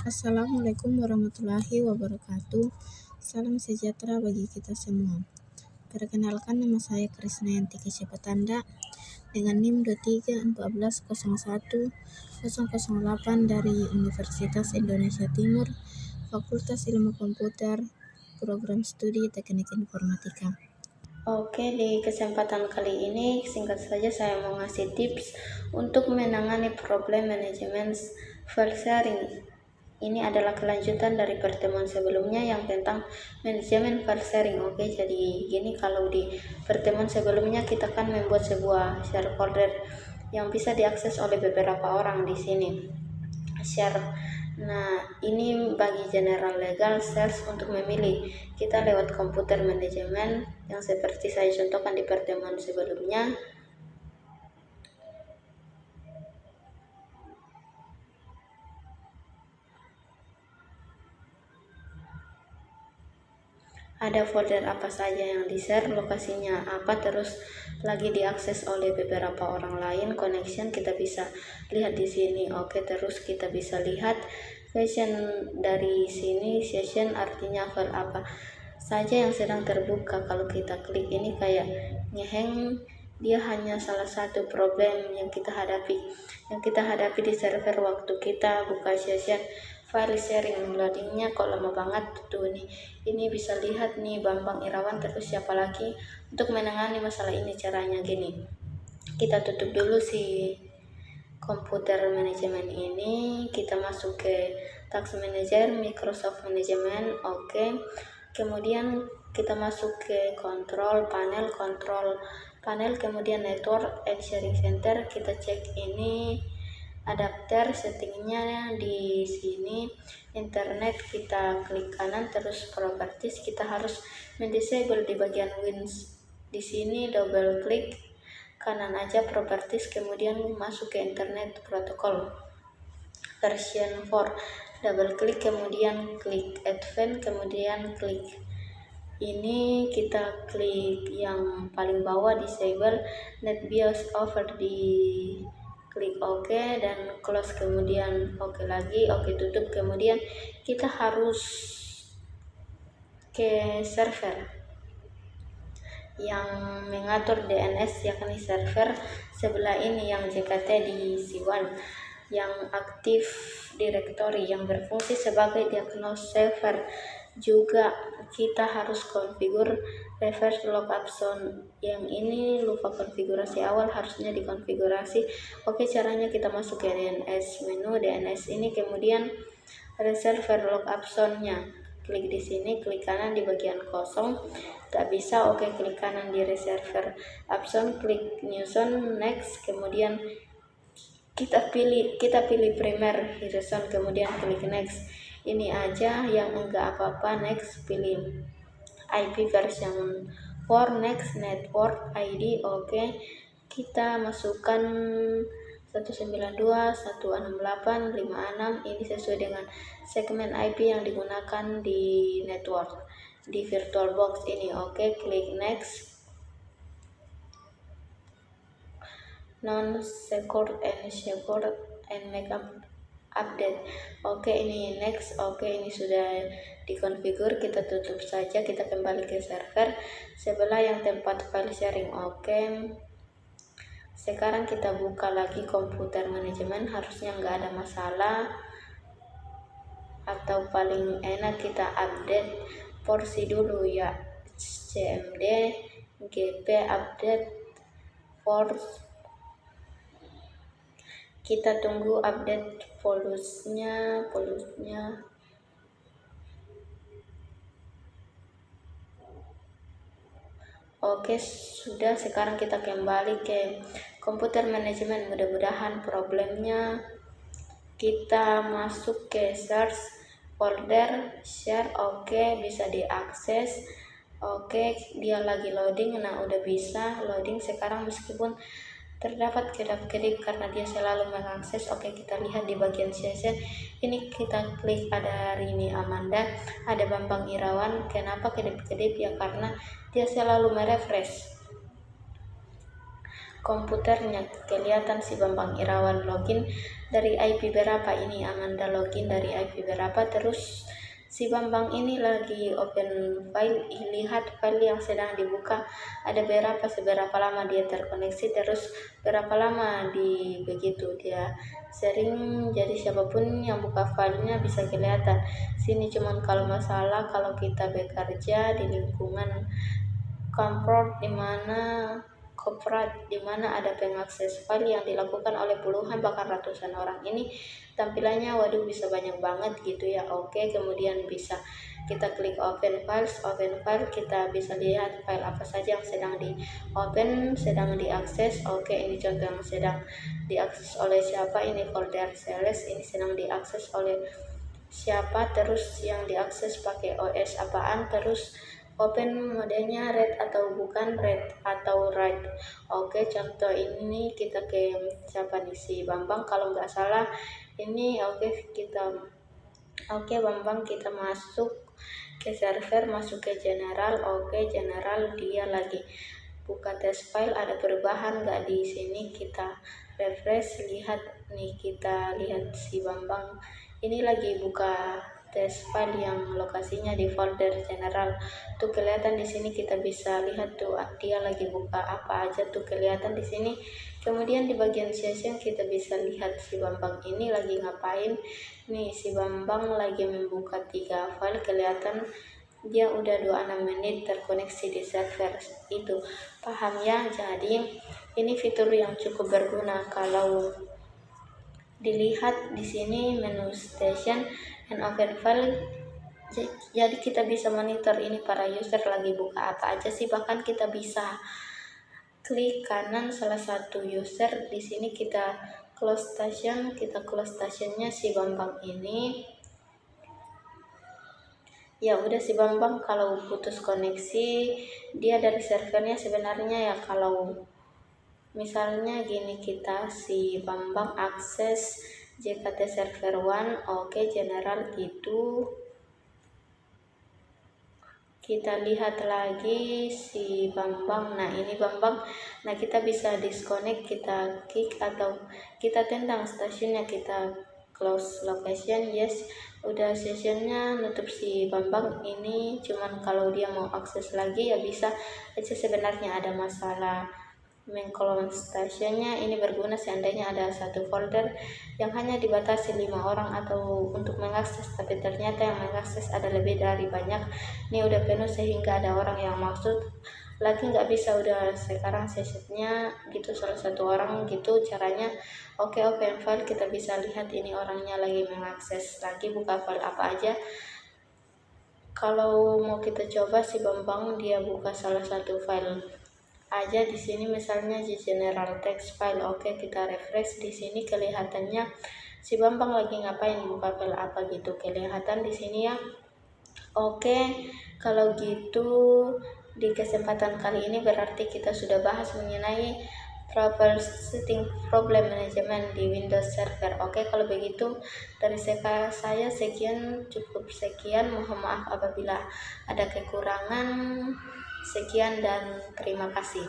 Assalamualaikum warahmatullahi wabarakatuh. Salam sejahtera bagi kita semua. Perkenalkan, nama saya Krisnayanti Kecepatanda dengan NIM 2314010008 dari Universitas Indonesia Timur, Fakultas Ilmu Komputer, Program Studi Teknik Informatika. Oke, di kesempatan kali ini singkat saja saya mau ngasih tips untuk menangani problem manajemen file sharing. Ini adalah kelanjutan dari pertemuan sebelumnya yang tentang manajemen file sharing. Oke, jadi gini, kalau di pertemuan sebelumnya kita kan membuat sebuah share folder yang bisa diakses oleh beberapa orang di sini. Share. Nah, ini bagi general legal sales untuk memilih kita lewat komputer manajemen yang seperti saya contohkan di pertemuan sebelumnya. Ada folder apa saja yang di-share, lokasinya apa, terus lagi diakses oleh beberapa orang lain, connection kita bisa lihat di sini. Oke, terus kita bisa lihat session dari sini. Session artinya file apa saja yang sedang terbuka. Kalau kita klik ini kayak ngeheng, dia hanya salah satu problem yang kita hadapi di server waktu kita buka session file sharing. Loadingnya kok lama banget tuh nih. Ini bisa lihat nih Bambang Irawan, terus siapa lagi. Untuk menangani masalah ini caranya gini, kita tutup dulu si komputer manajemen ini, kita masuk ke Task Manager, Microsoft Management. Oke, kemudian kita masuk ke control panel, kemudian network and sharing center. Kita cek ini adapter, settingnya di sini. Internet kita klik kanan, terus properties kita harus mendisable di bagian Wins. Di sini double klik kanan aja properties, kemudian masuk ke internet protocol version 4, double klik, kemudian klik advance, kemudian klik ini, kita klik yang paling bawah disable NetBIOS over, di klik OK dan close, kemudian OK lagi, OK tutup. Kemudian kita harus ke server yang mengatur DNS, yakni server sebelah ini yang JKT di C1 yang aktif directory yang berfungsi sebagai diagnose server. Juga kita harus konfigur reverse log option, yang ini lupa konfigurasi awal, harusnya dikonfigurasi. Oke, caranya kita masuk ke DNS menu DNS ini, kemudian ada server log optionnya, klik di sini, klik kanan di bagian kosong, tak bisa. Oke, klik kanan di reserver option, klik new zone, next, kemudian kita pilih primer horizon, kemudian klik next. Ini aja yang enggak apa-apa, next, pilih IP version 4, next, network ID. Oke, kita masukkan 192.168.56, ini sesuai dengan segmen IP yang digunakan di network di VirtualBox ini. Oke, klik next, non secure and make update. Oke, ini next. Oke, ini sudah dikonfigur, kita tutup saja, kita kembali ke server sebelah yang tempat file sharing. Oke, sekarang kita buka lagi komputer manajemen, harusnya nggak ada masalah, atau paling enak kita update porsi dulu ya, cmd gp update force. Kita tunggu update polusnya. Oke, sudah. Sekarang kita kembali ke komputer manajemen. Mudah-mudahan problemnya. Kita masuk ke search folder share. Oke, bisa diakses. Oke, dia lagi loading. Nah, udah bisa loading sekarang, meskipun terdapat kedap-kedip karena dia selalu mengakses. Oke, kita lihat di bagian session ini, kita klik ada Rini Amanda, ada Bambang Irawan. Kenapa kedip-kedip? Ya karena dia selalu merefresh komputernya. Kelihatan si Bambang Irawan login dari IP berapa, ini Amanda login dari IP berapa, terus si Bambang ini lagi open file, lihat file yang sedang dibuka ada berapa, seberapa lama dia terkoneksi, terus berapa lama di begitu dia sering. Jadi siapapun yang buka filenya bisa kelihatan sini. Cuman kalau masalah kalau kita bekerja di lingkungan Comfort di mana ada pengakses file yang dilakukan oleh puluhan bahkan ratusan orang, ini tampilannya waduh bisa banyak banget gitu ya. Oke, kemudian bisa kita klik open file, kita bisa lihat file apa saja yang sedang di open, sedang diakses. Oke, ini contoh yang sedang diakses oleh siapa, ini folder sales, ini sedang diakses oleh siapa, terus yang diakses pakai OS apaan, terus open modenya read atau bukan, read atau write. Oke, contoh ini kita ke siapa nih, si Bambang kalau nggak salah ini. Oke Bambang, kita masuk ke server, masuk ke general. Oke, general dia lagi buka test file, ada perubahan nggak di sini, kita refresh, lihat nih, kita lihat si Bambang ini lagi buka test file yang lokasinya di folder general tuh kelihatan di sini. Kita bisa lihat tuh dia lagi buka apa aja tuh kelihatan di sini. Kemudian di bagian session kita bisa lihat si Bambang ini lagi ngapain nih. Si Bambang lagi membuka 3 file, kelihatan dia udah 26 menit terkoneksi di server itu, paham ya? Jadi ini fitur yang cukup berguna. Kalau dilihat di sini menu station and open file, jadi kita bisa monitor ini para user lagi buka apa aja sih. Bahkan kita bisa klik kanan salah satu user di sini, kita close station, kita close stationnya si Bambang ini. Ya udah, si Bambang kalau putus koneksi dia dari servernya sebenarnya ya. Kalau misalnya gini, kita si Bambang akses JKT server 1, oke, general gitu. Kita lihat lagi si Bambang, nah ini Bambang, nah kita bisa disconnect, kita kick atau kita tendang stasiunnya, kita close location, yes, udah sessionnya nutup si Bambang ini. Cuman kalau dia mau akses lagi ya bisa aja. Sebenarnya ada masalah mengclone stationnya, ini berguna seandainya ada satu folder yang hanya dibatasi 5 orang atau untuk mengakses, tapi ternyata yang mengakses ada lebih dari banyak, ini udah penuh sehingga ada orang yang maksud lagi nggak bisa, udah sekarang sessionnya gitu salah satu orang gitu caranya. Oke, open file, kita bisa lihat ini orangnya lagi mengakses lagi buka file apa aja. Kalau mau kita coba si Bambang dia buka salah satu file aja di sini, misalnya di general text file. Oke, kita refresh di sini, kelihatannya si Bambang lagi ngapain, buka file apa gitu, kelihatan di sini ya. Oke, kalau gitu di kesempatan kali ini berarti kita sudah bahas mengenai troubleshooting problem management di Windows Server. Oke, kalau begitu dari saya sekian, cukup sekian. Mohon maaf apabila ada kekurangan. Sekian dan terima kasih.